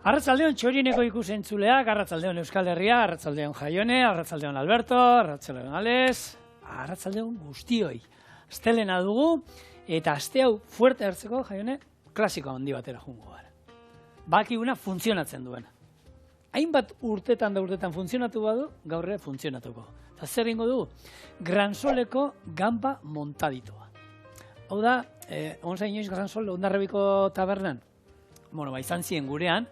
Arratzaldeon txorineko ikusentzuleak, arratzaldeon Euskal Herria, arratzaldeon Jaione, arratzaldeon Alberto, arratzaldeon Ales, arratzaldeon guztioi. Astelena dugu, eta aste hau fuerte hartzeko, Jaione, klasiko handi batera jungo gara. Bakiguna funtzionatzen duena. Hainbat urtetan da urtetan funtzionatu badu, gaur ere funtzionatuko. Eta zer ingo dugu? Gransoleko gamba montaditoa. Hau da, onza inoiz Gransol Ondarribiko tabernan? Bueno, izan ziren gurean,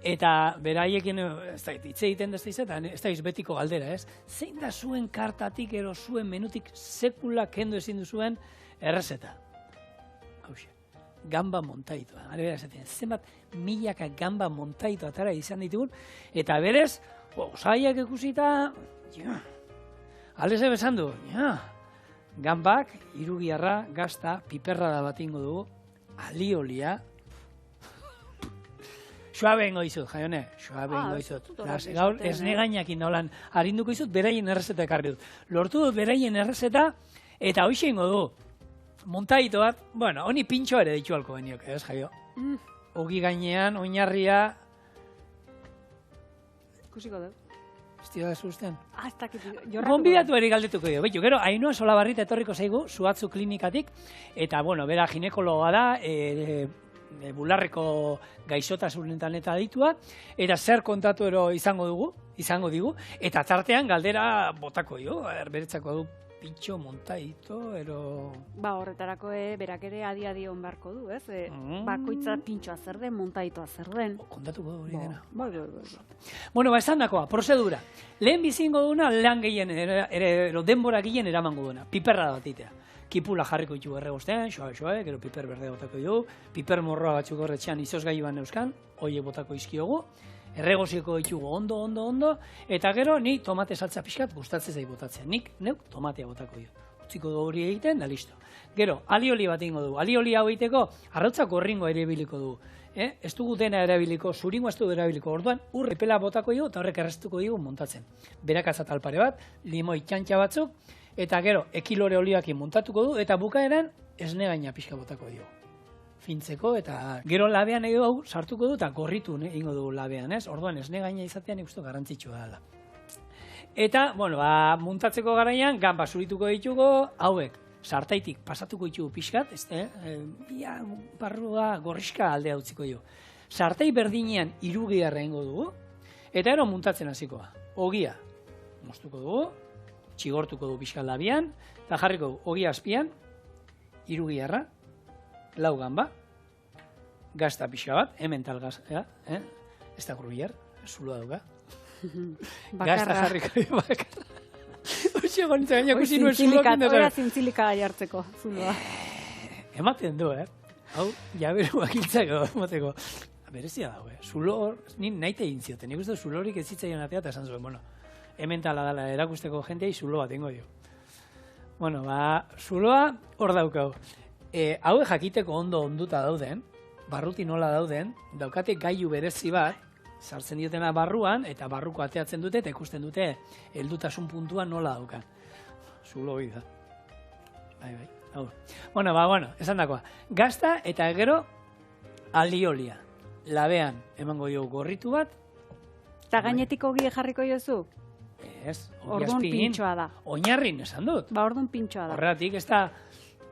eta beraiekin, ez da, hitz egiten da ez da, betiko galdera, ez? Zein da zuen kartatik, ero zuen menutik sekula kendu ezin duzuen errezeta? Hauxe, gamba montaitoa. Hale bera esaten, zenbat milaka gamba montaitoa atara izan ditugun, eta berez, osaiak ikusita, alde ze besan du, gambak, irugiarra, gazta, piperra da bat ingo dugu, aliolia, suabe ingo izut, Jaione, suabe ingo izut. Gaur esne gainakin nolan harinduko izut, beraien errezeta ekarri dut. Lortu dut beraien errezeta, eta hoxe ingo du. Montaito bat, bueno, honi pintxo ere ditu alko beniok, ez, Jaio? Ogi gainean, oinarria... Ikusiko dut. Estia da zuzten? Ez dakit, jorratuko. Gonbidatu eri galdetuko dio. Beitu, gero, Ainhoa Solabarrita etorriko zaigu, Zuatzu klinikatik, eta, bueno, bera ginekologa da, bularreko gaixotasunetan eta aditua, eta zer kontatu ero izango digu, eta tartean galdera botako dio, beretzako du pintxo, montaito, ero... Ba, horretarako berak ere adi on beharko du, ez? Bakoitza pintxoa zer den, montaitoa zer den. Kontatuko hori dena. Bai. Bueno, esan dakoa, prozedura. Lehen bizingo duna, lan gehien, denbora gehien eramango duna, piperra bat itea. Kipula jarriko ditu erregostean, xoa, gero piper berde botako dugu, piper morroa batzuk horretxean izozgailuan euskan, hoiek botako izkiogu, erregoziko ditugu ondo, eta gero ni tomate saltza pixkat gustatzen zai botatzen. Nik neuk tomatea botako dugu. Utziko du hori egiten, da listo. Gero, alioli bat ingo dugu. Alioli hau egiteko, arrautzak gorringo ere biliko dugu. Ez dugu dena erabiliko, zuringo ez dugu erabiliko. Orduan, epela botako dugu, eta horrek erreztuko dugu montatzen. Berakatza talpare bat, limoi txantxa batzuk, eta gero, ekilore oliakin montatuko du, eta bukaeran esne gaina pixka botako dugu. Fintzeko, eta gero labean edo hau sartuko du, eta gorritu ingo dugu labean, ez? Orduan, esne gaina izatean ikustu garrantzitsua dela. Eta, bueno, muntatzeko garaian, gamba zurituko ditugu, hauek, sartaitik pasatuko ditugu pixkat, ez da, barrua gorriska aldea utziko dugu. Sartai berdinean irugiarra ingo dugu, eta ero muntatzen hasikoa. Ogia, moztuko dugu, txigortuko du pixkat labian, eta jarriko du, ogia azpian, irugiarra, lau gamba, gazta pixa bat, hemen tal gazta, ez da grubier, zuloa duga. Gazta jarriko du bakarra. Hoxe gonitza gaina kusi nuen zulokin da. Hora zintzilika gai hartzeko, zuloa. Ematen du, hau, jaberuak hiltzako, emateko. Berezia dago, zulo hor, nin nahi egin zioten, nik uste zulorik ez zitzaion atea, eta esan zuen, bueno, hemen tala dala erakusteko jenteai zuloa tengo dio. Bueno, zuloa hor daukau. Hauek jakiteko onduta dauden, barruti nola dauden, daukate gailu berezi bat, sartzen diotena barruan, eta barruko ateatzen dute, eta ikusten dute heldutasun puntua nola daukan. Zulo hori da. Bai, hau. Bueno, esan dakoa. Gazta eta gero aliolia. Labean emango dugu gorritu bat. Eta gainetik ogie jarriko jozu? Ez, orduan pintxoa da. Oinarrin esan dut. Ba, orduan pintxoa da. Horregatik, ez da...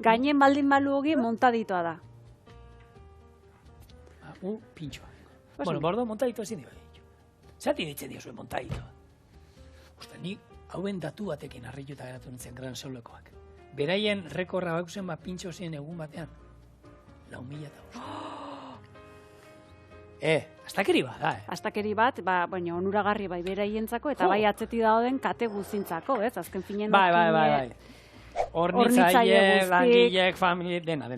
Gainen baldin balu hogi montaditoa da. Pintxoa. Bueno, orduan montaditoa ezin dira ditu. Zati ditzen dio zuen montaditoa. Osta, ni hauen datu batekin harrituta geratu nintzen Gransolekoak. Beraien rekorra bakuzen pintxo zien egun batean. 4.000. Astakeri bat, da, Astakeri bat, baina onuragarri bai beraientzako, eta bai atzeti dauden kate guzintzako, ez? Azken finen Bai. Hornitzaile, langilek, familie, dena.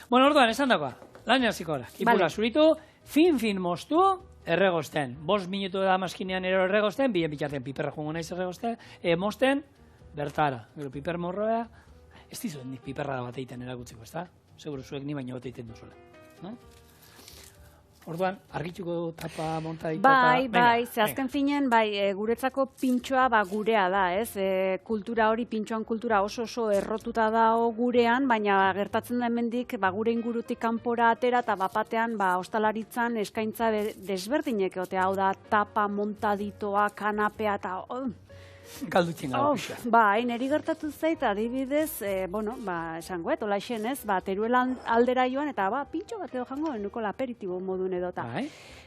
Bueno, orduan, esan dagoa, lan hasiko gara. Ipula zuritu, fin moztu, erregosten. 5 minutu da maskinean erregosten, bien bitarten piperra joango naiz erregosten, mozten, bertara. Gero piper morroa, ez dizuen nik piperra bat egiten erakutzeko, ez da? Seguro zuek ni baino bat egiten duzuela. Orduan, argituko du tapa montadito. Bai, ze azken finen, guretzako pintxoa gurea da, ez? Kultura hori, pintxoan kultura oso errotuta dago gurean, baina gertatzen da hemendik gure ingurutik kanpora atera eta bapatean ostalaritzan eskaintza desberdinek egotea, hau da tapa montaditoa, kanapea eta... Galdutzen gara pixa. Neri gertatu zait, adibidez, esango, olaixen ez, teruelan aldera joan, eta pintxo bat edo jango, enuko aperitibo modun edota.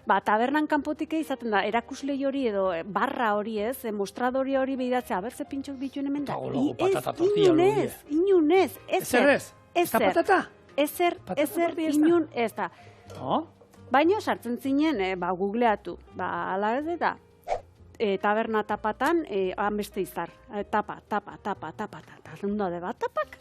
Tabernan kanpotik izaten da, erakuslei hori edo barra hori ez, mostradori hori behidatzea, abertze pintxok dituen hemen da. Inunez, ezer. Eta patata? Ezer, inun ez da. Baina sartzen zinen, googleatu, ala ez da, taberna tapatan, beste izar, tapa, ondo de tapak,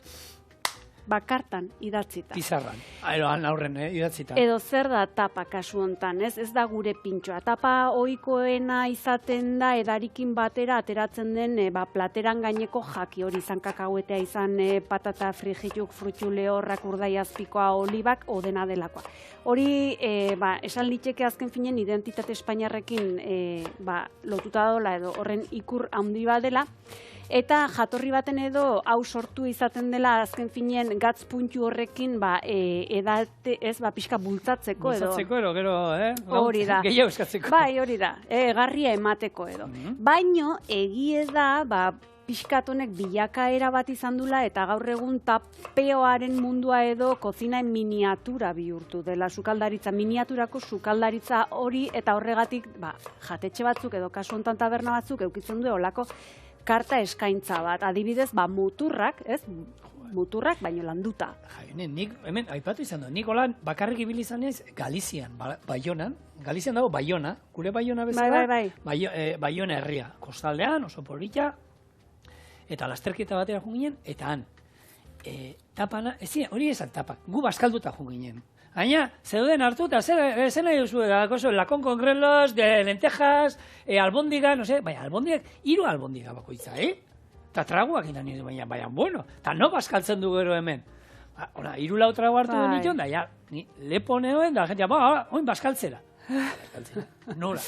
bakartan idatzita. Pizarran, han aurren idatzita. Edo zer da tapa kasu hontan, ez da gure pintxoa. Tapa ohikoena izaten da edarikin batera ateratzen den plateran gaineko jaki hori izan kakauetea izan patata frijituk, frutu lehorrak, urdai azpikoa, olibak, odena delakoa. Hori, esan litzeke azken finen identitate espainiarrekin lotuta dola edo horren ikur handi badela, eta jatorri baten edo hau sortu izaten dela azken finen gatz puntu horrekin edate, pixka bultzatzeko edo. Bultzatzeko edo, gero, hori da. Gehiago eskatzeko. Hori da, garria emateko edo. Baino, egie da, pixkatonek bilakaera bat izan dula eta gaur egun tapeoaren mundua edo kozinaen miniatura bihurtu dela, sukaldaritza, miniaturako sukaldaritza hori eta horregatik jatetxe batzuk edo kasu hontan taberna batzuk eukitzen du olako karta eskaintza bat, adibidez, muturrak, ez? Muturrak, baino landuta. Nik, hemen, aipatu izan du, nik holan bakarrik ibili izan ez Galizian, Baionan, Galizian dago Baiona, gure Baiona bezala, Baiona herria, kostaldean, oso polita, eta lasterketa batera junginen, eta han, tapana, hori esan tapak, gu baskalduta junginen. Baina, zeuden hartu eta zen nahi duzu, lakon con grelos, de lentejas, albondiga, no sé, baina albondigak, 3 albondiga bakoitza, Eta traguak inan nire, baina, bueno, eta no baskaltzen du gero hemen. 3 tragu hartu denitzen, da, ja, lepo neoen, da, jentia, oin baskaltzera. Nola.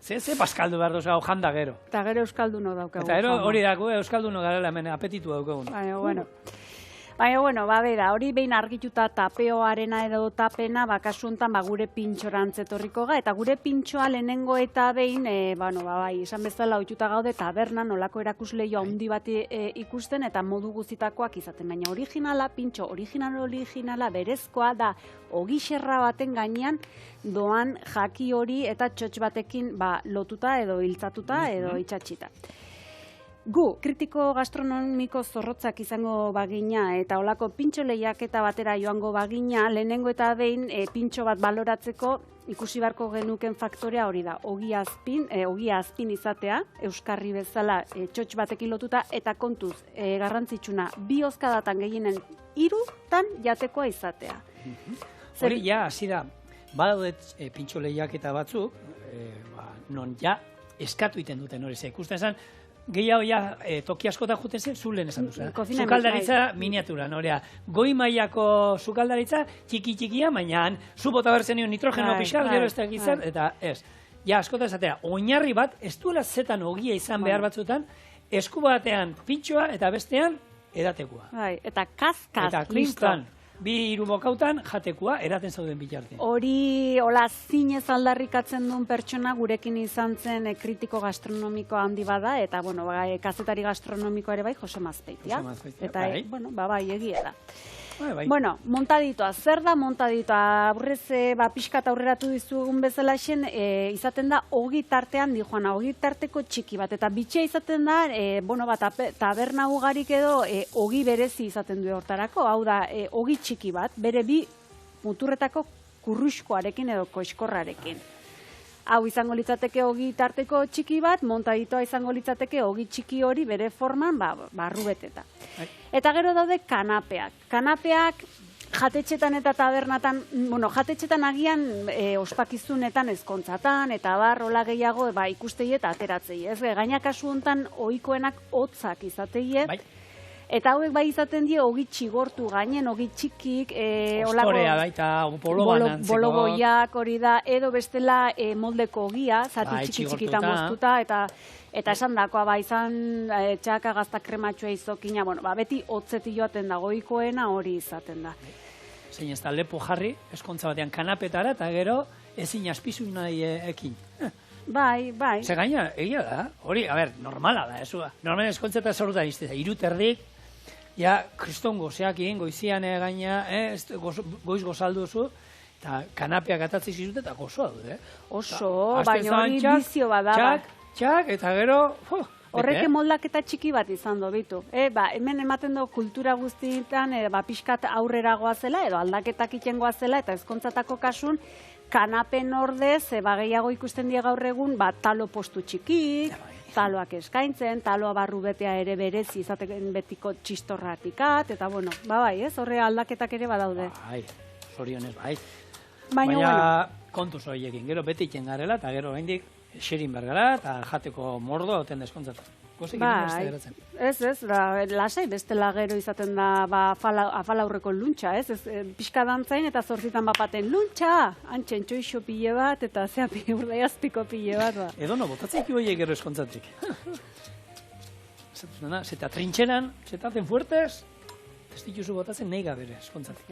Ze baskaldu behar dozu, janda gero. Eta gero euskalduno daukagu. Eta gero hori dago, euskalduno garela hemen, apetitu daukagu. Baina, bueno, hori behin argituta tapeoarena edo tapena, kasu honetan gure pintxorantz etorriko ga, eta gure pintxoa lehenengo eta behin, esan bezala ohituta gaude tabernan olako erakusleio handi bat ikusten eta modu guztitakoak izaten, baina originala, pintxo originala berezkoa da ogixerra baten gainean doan jaki hori eta txotx batekin lotuta edo hiltzatuta edo itxatxita. Gu, kritiko gastronomiko zorrotzak izango bagina eta olako pintxo lehiaketa batera joango bagina, lehenengo eta behin pintxo bat baloratzeko ikusi beharko genuken faktorea hori da, ogia azpin izatea, euskarri bezala txotx batekin lotuta, eta kontuz, garrantzitsuna, 2 hozkadatan gehienen 3 jatekoa izatea. Hori ja, hasi da, badaudet pintxo lehiaketa batzuk, non ja eskatu iten duten hori, ikusten esan, gehiago ja toki askotan juten zen, zulen esan duzu. Sukaldaritza miniatura, norea. Goi mailako sukaldaritza txiki-txikia, baina zu bota berzen nion nitrogeno pixkal, gero ez dakizan, eta ez. Ja, askotan esatera, oinarri bat, ez duela zetan ogia izan behar batzutan, esku batean pintxoa eta bestean edatekoa. Eta kaz, listo. 2-3 bokautan jatekoa eraten zauden bitartean. Hori, hola, zinez aldarrikatzen duen pertsona gurekin izan zen kritiko gastronomiko handi bada, eta, bueno, kazetari gastronomikoa ere Jose Mazpeitia. Eta, bueno, egia da. Bueno, montaditoa, zer da montaditoa? Aurrez, pixkat aurreratu dizugun bezala izaten da ogi tartean di joana, ogi tarteko txiki bat, eta bitxea izaten da, taberna ugarik edo ogi berezi izaten du hortarako, hau da, ogi txiki bat, bere 2 muturretako kurruxkoarekin edo koiskorrarekin. Hau izango litzateke ogi tarteko txiki bat, montaditoa izango litzateke ogi txiki hori bere forman barrubeteta. Eta gero daude kanapeak. Kanapeak jatetxetan eta tabernatan, bueno, jatetxetan agian ospakizunetan ezkontzatan, eta hola gehiago ikustei eta ateratzei. Gaina kasu honetan ohikoenak hotzak izatei, Eta hauek bai izaten die ogi txigortu gainen, ogi txikik, ostorea baita, boloban antzeko. Boloboiak hori da, edo bestela moldeko ogia, zati txiki-txikita moztuta, eta esan dakoa, ba, izan txaka gazta krematxoa izokina, bueno, ba, beti hotzeti joaten da, goikoena hori izaten da. Zein ez da lepo jarri, eskontza batean kanapetara, eta gero ezin azpizu nahi ekin. Bai. Ze gaina, egia da, hori, a ber, normala da, ez da. Normalen eskontza eta zorrutan izte da, iruterdik, ja, kriston gozeak egin, goizian gaina, goiz gozalduzu, eta kanapeak atatzi zizute, eta gozoa du, Oso, baina hori bizio bada. Txak, eta gero, horrek moldaketa txiki bat izan dobitu. Hemen ematen du kultura guztietan pixkat aurrera goazela edo aldaketak iten goazela eta ezkontzatako kasun kanapen ordez gehiago ikusten die gaur egun talo postu txiki, taloak eskaintzen, taloa barru betea ere berezi izaten betiko txistorratikat, eta bueno, bai, horre aldaketak ere badaude. Bai, zorionez, bai. Baina kontu zoiekin, gero beti iten garela, eta gero hendik xerin bergara, eta jateko mordo oten deskontzatu. Bai, ez, lasai, bestela gero izaten da afala aurreko luntxa, ez? Pixka dantzain eta zortzitan bapaten luntxa, antxen txoixo pile bat, eta zea urdaiazpiko pile bat. Edo no, botatzen ki boiek gero eskontzatik. Zeta trintxeran, zetaten fuertes, ez dituzu botatzen nahi gabere eskontzatik.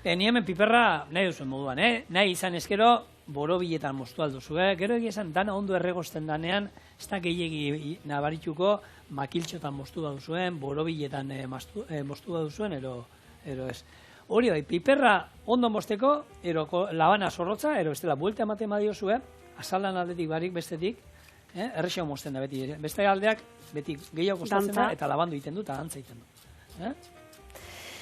Ni hemen piperra nahi duzuen moduan, nahi izan ezkero, borobiletan moztu alduzu, gero egia esan dana ondo erregosten danean, ez da gehiagi nabarituko, makiltxotan moztu baduzuen, borobiletan moztu baduzuen, ero ez. Hori bai, piperra ondo mozteko, eroko labana zorrotza, ero bestela buelta ematen badiozue, azaldan aldetik barik bestetik, errexau mozten da beti, beste aldeak beti gehiago kostatzen da, eta labandu egiten du, eta antza egiten du.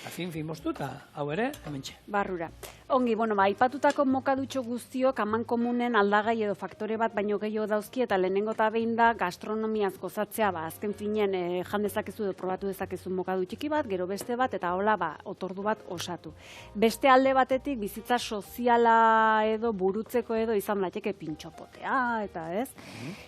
Fin moztu eta hau ere, hementxe. Barrura. Ongi, aipatutako mokadutxo guztiok aman komunen aldagai edo faktore bat baino gehiago dauzki eta lehenengo eta behin da gastronomiaz gozatzea, azken finen jan dezakezu edo probatu dezakezu mokadu txiki bat, gero beste bat, eta hola, otordu bat osatu. Beste alde batetik bizitza soziala edo burutzeko edo izan daiteke pintxopotea, eta ez?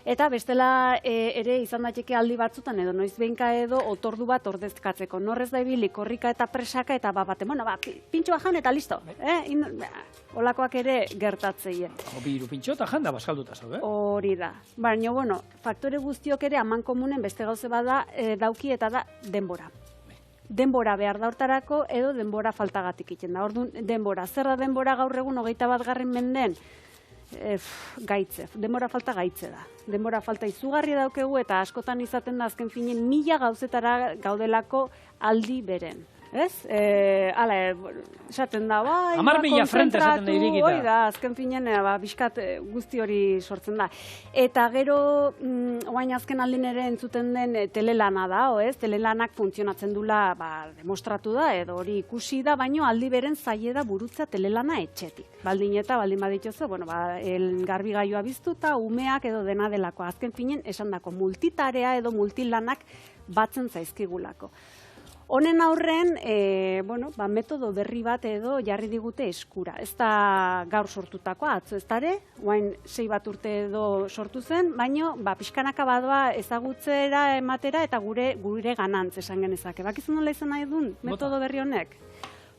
Eta bestela ere izan daiteke aldi batzutan edo noiz behinka edo otordu bat ordezkatzeko. Norrez da ibili korrika eta presaka eta bate, pintxoa jan eta listo, olakoak ere gertatzeie. Biru pintxo eta janda baskalduta zau, Hori da. Baina, faktore guztiok ere aman komunen beste gauze bada dauki eta da denbora. Denbora behar da hortarako edo denbora faltagatik iten da. Orduan, denbora. Zer da denbora gaur egun 21. menden? Gaitze. Denbora falta gaitze da. Denbora falta izugarri daukegu eta askotan izaten da azken finen 1000 gauzetara gaudelako aldi beren. Ez? Hala, esaten da, bai, 10.000 frente esaten da irikita. Hoi da, azken finen, bizkat guzti hori sortzen da. Eta gero, oain azken aldin ere entzuten den telelana da, ez? Telelanak funtzionatzen dula, demostratu da, edo hori ikusi da, baino aldi beren zaie da burutza telelana etxetik. Baldin eta, baldin baditzozu, garbi gaioa biztuta, umeak edo dena delako. Azken finen, esan dako, multitarea edo multilanak batzen zaizkigulako. Honen aurren, metodo berri bat edo jarri digute eskura. Ez da gaur sortutakoa, atzo ez dare, guain 6 bat urte edo sortu zen, baino, pixkanaka badoa ezagutzera ematera eta gure ganantz esan genezake. Bakizun nola izan nahi duen metodo berri honek?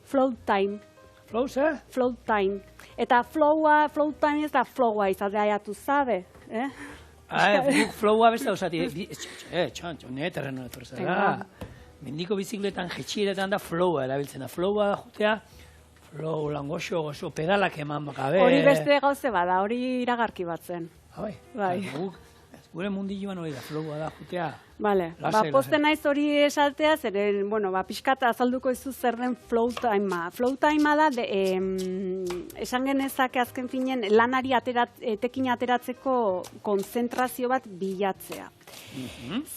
Float time. Flow, ze? Float time. Eta float time ez da flowa izadea zabe, Flowa beste osati, txantxo, terreno etorreza. Mendiko bizikletan, jetxiretan da flowa erabiltzen da. Flowa da jutea, flow, langoxo, goxo, pedalak eman bakabe. Hori beste gauze bada, hori iragarki bat zen. Bai. Gure mundilloan hori da, flowa da jutea. Bale, posten naiz hori esaltea, zeren, pixkat azalduko izu zer den flow time-a. Flow time-a da, esan genezake azken finen lanari etekin ateratzeko konzentrazio bat bilatzea.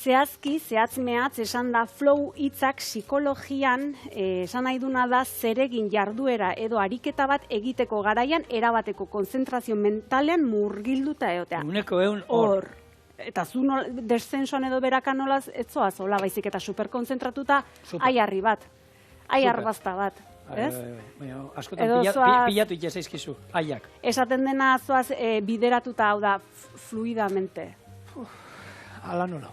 Zehazki, zehatz-mehatz, esan da flow hitzak psikologian, esan nahi duna da zeregin jarduera edo ariketa bat egiteko garaian erabateko konzentrazio mentalean murgilduta egotea. Uneko hor. Eta zu descensoan edo berakan nolaz, ez zoaz, hola baizik eta superkonzentratuta aiarri bat, aiarbazta bat. Askotan pilatu itezaizkizu, aiak. Esaten dena zoaz bideratuta hau da fluidamente. Ala nola.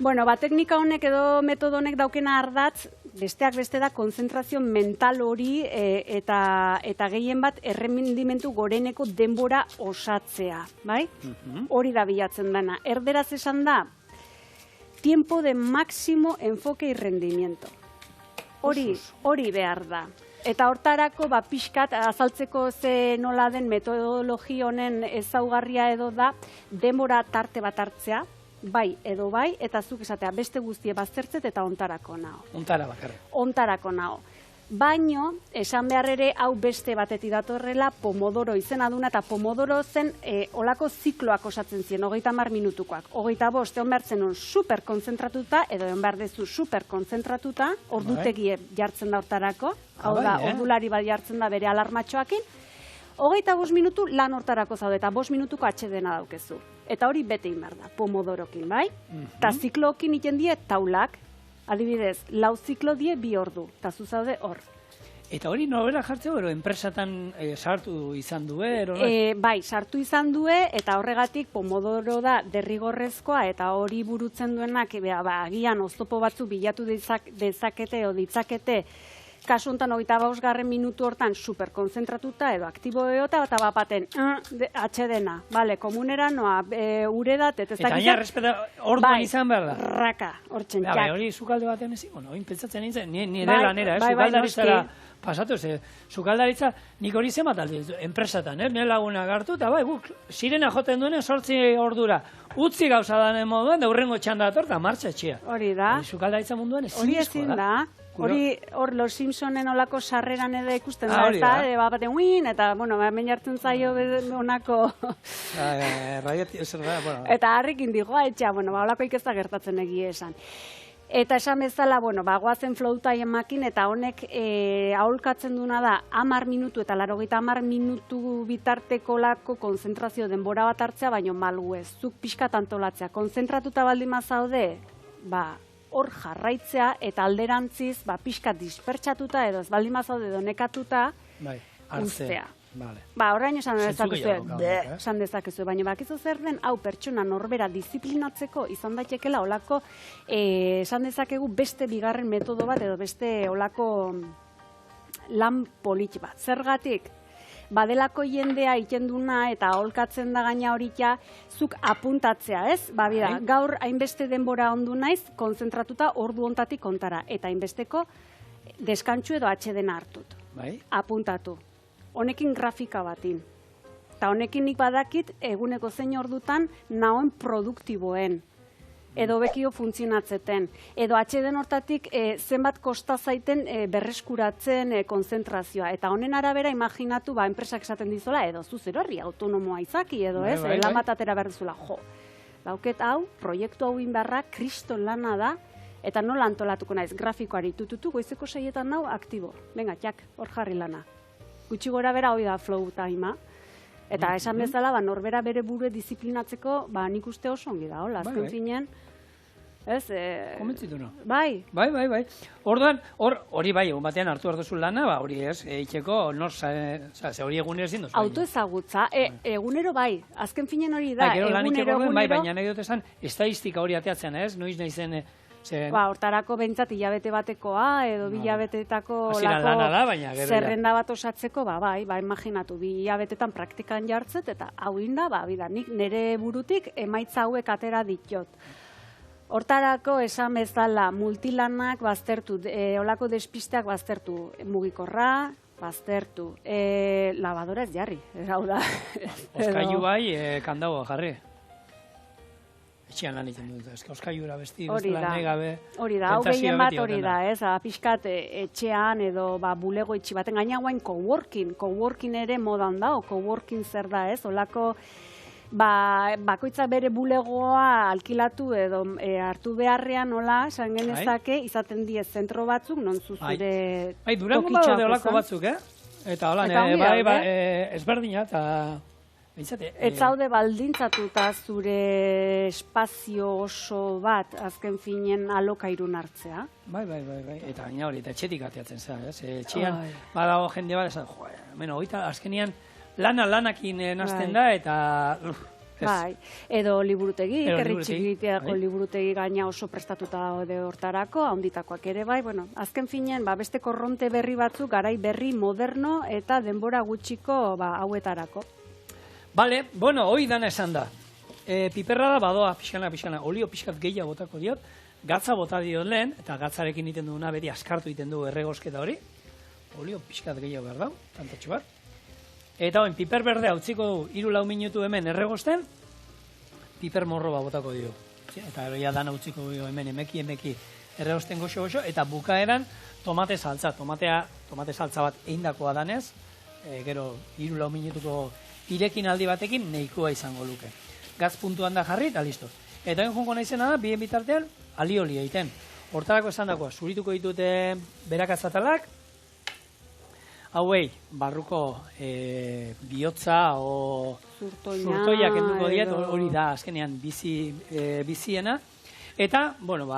Bueno, teknika honek edo metodo honek daukena ardatz, besteak beste da konzentrazio mental hori eta gehien bat errendimentu goreneko denbora osatzea, bai? Hori da bilatzen dana. Erderaz esan da, tiempo de máximo enfoque y rendimiento. Hori behar da. Eta hortarako, pixkat, azaltzeko ze nola den metodologi honen ezaugarria edo da, denbora tarte bat hartzea, bai edo bai, eta zuk esatea beste guztie baztertzet eta ontarako nao. Ontara bakarra. Ontarako nao. Baino, esan behar ere, hau beste batetik datorrela, Pomodoro izena duna, eta Pomodoro zen olako zikloak osatzen ziren, 30 minutukoak. 25, egon behar zen super konzentratuta, edo egon behar dezu super konzentratuta, ordutegie jartzen da hortarako, hau da, ordulari bat jartzen da bere alarmatxoakin, 25 minutu lan hortarako zaude, eta 5 minutuko atsedena daukezu. Eta hori bete inbar da, Pomodorokin, bai? Eta ziklokin iten die taulak, adibidez, 4 ziklo die 2 ordu, eta zuzaude hor. Eta hori nobera jartzeko, enpresatan sartu izan du, Bai, sartu izan du, eta horregatik Pomodoro da derrigorrezkoa, eta hori burutzen duenak, agian oztopo batzu bilatu dezakete o ditzakete, kasu honetan 25 minutu hortan superkonzentratuta edo aktibo eota, eta bapaten, atxedena, bale, komunera noa, uredat, eta ez dakizat. Eta aina respeta orduan izan behar da. Raka, hortzen txak. Hori sukalde batean ezin, pentsatzen nintzen, nire lanera, sukaldaritzara pasatu, sukaldaritza, nik hori zemat aldi, enpresatan, nire laguna gartu, eta bai, guk, sirena joten duenen 8 ordura, utzi gauza danen moduan, da urrengo txanda dator, eta martxa etxea. Hori da. Sukaldaritza munduan ezin da. Hori, hor, Los Simpsonen olako sarreran edo ikusten da, ez da, baten uin, eta, bueno, hemen jartzen zaio onako... Eta harrikin digoa, etxea, bueno, olako ikezta gertatzen egie esan. Eta esan bezala, bueno, goazen flow time-ekin, eta honek aholkatzen duna da 10 minutu eta 90 minutu bitarteko lako konzentrazio denbora bat hartzea, baino malgu ez, zuk pixkat antolatzea. Konzentratuta baldin mazaude, hor jarraitzea, eta alderantziz, pixkat dispertsatuta edo ez baldin mazaude edo nekatuta, ustea. Horrein esan dezakezu, baina bakizu zer den, hau pertsona norbera disiplinatzeko izan daitekela olako, esan dezakegu beste bigarren metodo bat edo beste olako lan polit bat. Zergatik, badelako jendea itenduna eta aholkatzen da gaina horitia, zuk apuntatzea, ez? Gaur hainbeste denbora ondu naiz, konzentratuta ordu ontatik kontara, eta hainbesteko deskantxu edo atxedena hartut. Apuntatu. Honekin grafika batin. Eta honekin nik badakit eguneko zein ordutan nahoen produktiboen. Edo bekio funtzionatzeten. Edo atxeden hortatik zenbat kosta zaiten berreskuratzen konzentrazioa. Eta honen arabera imaginatu enpresak esaten dizola, edo zuzero herri autonomoa izaki, edo ez, lan bat atera berduzula. Dauket hau, proiektu hau inbarra, kriston lana da, eta nola antolatuko naiz, grafikoari tututu, goizeko 6etan nau, aktibo. Venga, txak, hor jarri lana. Gutxi gora bera hori da flow time-a. Eta esan bezala, norbera bere burue disiplinatzeko, nik uste oso ongi da, hola, azken zinen. Komentzitu no? Bai. Bai. Orduan, hori bai, egun batean hartu hartu lana, hori ez, eitxeko, hori egunero ezin dozu. Autoezagutza, egunero bai, azken finen hori da, egunero. Bai, baina nahi dut esan, estadistika hori ateatzen, ez? Noiz nahi zen... Hortarako behintzat hilabete batekoa, edo bilabetetako zerrenda bat osatzeko, bai, imaginatu, bilabetetan praktikan jartzet, eta hau inda, nik nire burutik emaitza hauek atera ditot. Hortarako esan bezala multilanak baztertu, olako despisteak baztertu, mugikorra, baztertu, labadora ez jarri, hau da. Oskailu bai, kandagoa jarri. Etxean lan egiten dut, oskaiura besti, bestela negabe. Hori da, hau gehien bat hori da, pixkat etxean edo bulego itxi baten, gaina guain coworking ere modan da, coworking zer da, olako bakoitza bere bulegoa alkilatu edo hartu beharrean, nola, esan genezake, izaten die zentro batzuk, non zuzure tokitxak. Bai, Durango bada olako batzuk, Eta hola, ezberdina, eta... Ez zaude baldintzatuta zure espazio oso bat azken finen alokairun hartzea. Bai. Eta gaina hori, eta etxetik ateatzen za, etxean badago jende bat, esan, azkenian lanakin nazten da, eta Bai, edo liburutegi, herri txikiteako liburutegi gaina oso prestatuta daude hortarako, handitakoak ere bai, bueno, azken finean, beste korronte berri batzuk, garai berri moderno eta denbora gutxiko hauetarako. Bale, bueno, hoi dana esan da. Piperra da badoa, pixkana, olio pixkat gehiago botako diot, gatza bota diot lehen, eta gatzarekin egiten duena beti askartu egiten du erregosketa hori, olio pixkat gehiago behar dau, tantatxo bat. Eta hoen, piper berdea utziko du 3-4 minutu hemen erregosten, piper morro bat botako dio. Eta ja dana utziko du hemen emeki erregosten goxo, eta bukaeran tomate saltza. Tomate saltza bat eindakoa danez, gero 3-4 minutuko irekin aldi batekin nahikoa izango luke. Gatz puntuan da jarri, eta listo. Eta hoen jongo naizena da, bien bitartean, alioli egiten. Hortarako esan dagoa, zurituko ditute berakatzatalak, hauei, barruko bihotza o zurtoia kenduko diet, hori da, azkenean biziena. Eta, bueno,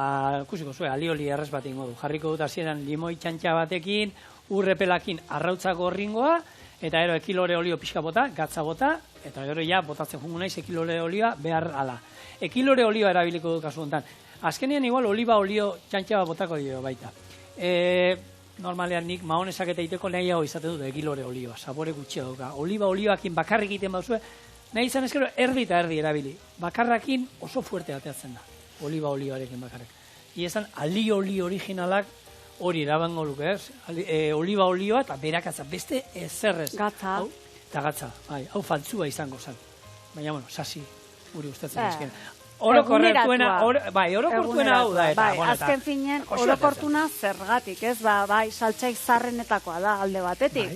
ikusiko zuen, alioli errez bat ingo du. Jarriko dut hasieran limoi txantxa batekin, urrepelakin arrautzako ringoa, eta gero ekilore olio pixka bota, gatza bota, eta gero ja botatzen jungo naiz ekilore olioa behar ala. Ekilore olioa erabiliko dut kasu honetan. Azkenean igual oliba olio txantxa bat botako dio baita. Normalean nik mahonesak eta iteko nahiago izaten dut ekilore olioa, sabore gutxia dauka. Oliba olioakin bakarrik egiten bauzue, nahi izan ezkero erdi eta erdi erabili. Bakarrakin oso fuerte ateatzen da, oliba olioarekin bakarrik. Iezan, ali originalak hori erabango luke, ez? Oliba olioa eta berakatza, beste ezerrez. Gatza. Eta gatza, hau faltzua izango zen. Baina, bueno, sasi, guri gustatzen ezken. Orokortuena hau da. Bai, azken finean, orokortuna zergatik, ez? Bai, saltzaik zarrenetakoa da alde batetik.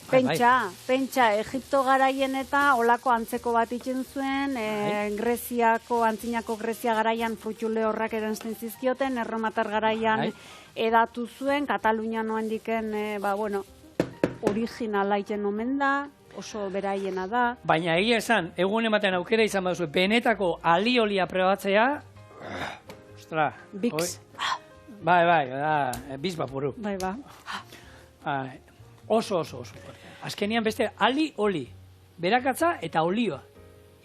Pentsa, Egipto garaien eta olako antzeko bat itzen zuen, Greziako, antzinako Grezia garaian frutxule horrak erantzten zizkioten, erromatar garaian edatu zuen, Katalunia noan diken, originala iten omen da, oso beraiena da. Baina egia esan, egun ematen aukera izan baduzu, benetako aliolia probatzea, ostra. Bix. Bai, biz bapuru. Bai. Oso. Azkenian beste oli, berakatza eta olioa.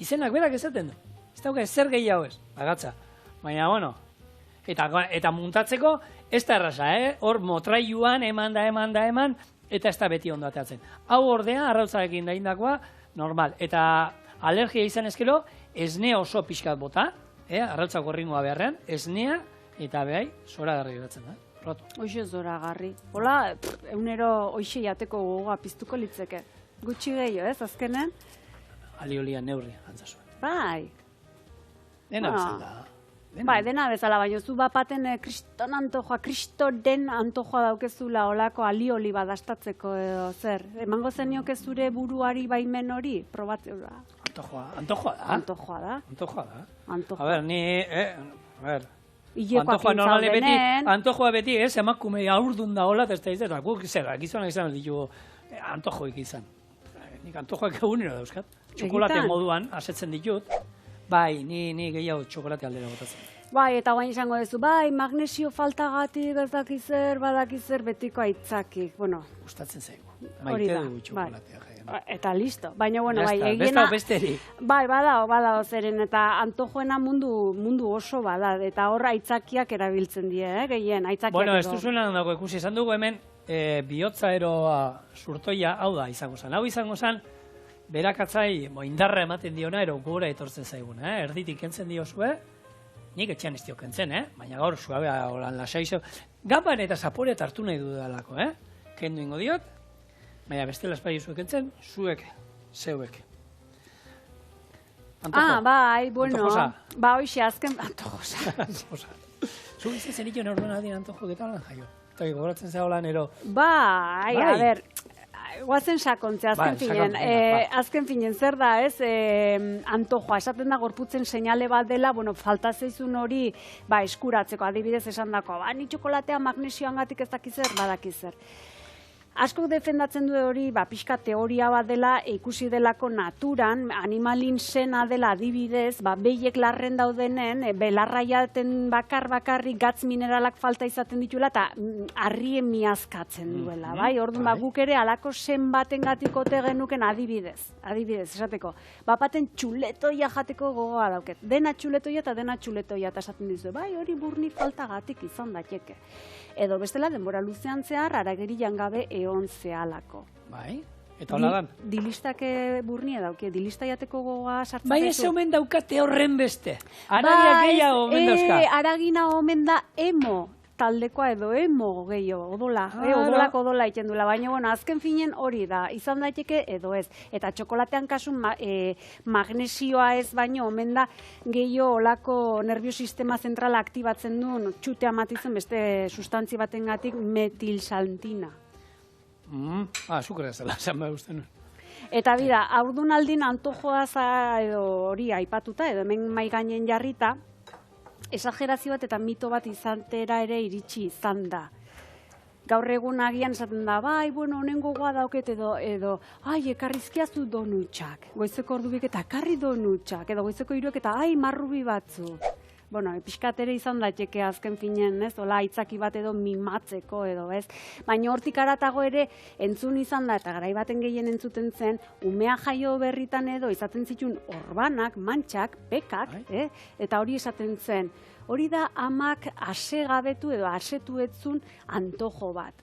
Izenak berak esaten du. Ez dauka ezer gehiago ez, bagatza. Baina, bueno, eta muntatzeko ez da erraza, hor motrailuan eman, eta ez da beti ondo ateatzen. Hau ordea, arrautzarekin daindakoa, normal. Eta alergia izan ezkero, esnea oso pixkat bota, arrautzako ringoa beharrean, esnea eta behai, zoragarri geratzen da. Hoxe zoragarri. Hola, egunero hoxe jateko gogoa piztuko litzeke. Gutxi gehiago, ez, azkenen? Aliolia neurri, antzazu. Bai. Dena bezala. Bai, dena bezala, baina zu bapaten kristoren antojoa daukezula olako alioli badastatzeko edo zer. Emango zenioke zure buruari baimen hori, probatzea da. Antojoa da. Antojoa da. A ber, antojoa beti, emakume aurdun da hola, ez da izan, guk zer, gizonak izan ditugu antojoik izan. Nik antojoak egunero dauzkat. Txokolate moduan, asetzen ditut. Bai, ni gehiago txokolate aldera botatzen. Bai, eta guain izango duzu, bai, magnesio faltagatik, badakizer, betiko aitzakik. Bueno, gustatzen zaigu. Maite dugu txokolatea. Eta listo. Baina, bueno, bai, egiena... Bai, badao zeren, eta antojoena mundu oso bada, eta horra aitzakiak erabiltzen die, gehien, aitzakiak. Bueno, ez duzuena dago ikusi, izan dugu hemen, bihotza eroa surtoia, hau da, izango zen. Hau izango zen, berakatzai indarra ematen diona, ero gora etortzen zaiguna, erditik kentzen diozue, nik etxean ez dio kentzen, baina gaur suabea holan lasaizo. Gaban eta zaporea hartu nahi dudalako, kendu ingo diot, baina bestela espai zuek entzen, zeuek. Antojo. Bai, bueno. Antojosa. Ba, hoxe, azken... Antojosa. Zu izan zen ikon orduan adien antojo, getan lan jaio? Eta gogoratzen zagolan ero... Bai, a ber, guazen sakontzea, azken finen, zer da, ez, antojoa, esaten da gorputzen seinale bat dela, bueno, falta zeizun hori, eskuratzeko, adibidez esan dako, ni txokolatea magnesioangatik ez dakizer, badakizer. Askok defendatzen du hori, pixka teoria bat dela, ikusi delako naturan, animalin sena dela adibidez, behiek larren daudenen, belarra jaten bakarrik gatz mineralak falta izaten dituela, eta harrien miazkatzen duela, bai? Orduan, guk ere alako sen baten gatikote genuken adibidez, esateko. Bapaten txuletoia jateko gogoa dauket. Dena txuletoia eta dena txuletoia, eta esaten dizu, bai, hori burni falta gatik izan daiteke. Edo bestela, denbora luzean zehar, haragirian gabe eon zehalako. Bai, eta hola dan? Dilistak burnia dauke, dilista jateko gogoa sartzen bai, ez omen daukate horren beste. Aragia gehiago omen dauzka. Aragina omen da emo taldekoa edo emo gehiago, odolak odola iten duela, baina azken finen hori da, izan daiteke edo ez. Eta txokolatean kasun magnesioa ez baino, omen da gehiago olako nerviosistema zentrala aktibatzen duen, txutea matizen beste sustantzi batengatik metilsantina. Azukera zela, esan behar uste nuen. Eta bida, haurdunaldin antojoa edo hori aipatuta, edo hemen mai gainen jarrita, esagerazio bat eta mito bat izantera ere iritsi izan da. Gaur egun agian esaten da, bai, honen gogoa dauket edo, ekarrizkiazu donutxak. Goizeko ordubik eta ekarri donutxak, edo goizeko hiruek eta, marrubi batzu. Pixkat ere izan daiteke azken finen, ez? Ola, aitzaki bat edo mimatzeko edo, ez? Baina hortik aratago ere entzun izan da, eta garai baten gehien entzuten zen, umea jaio berritan edo izaten zituen orbanak, mantxak, pekak, eta hori esaten zen. Hori da amak asegabetu edo asetuetzun antojo bat.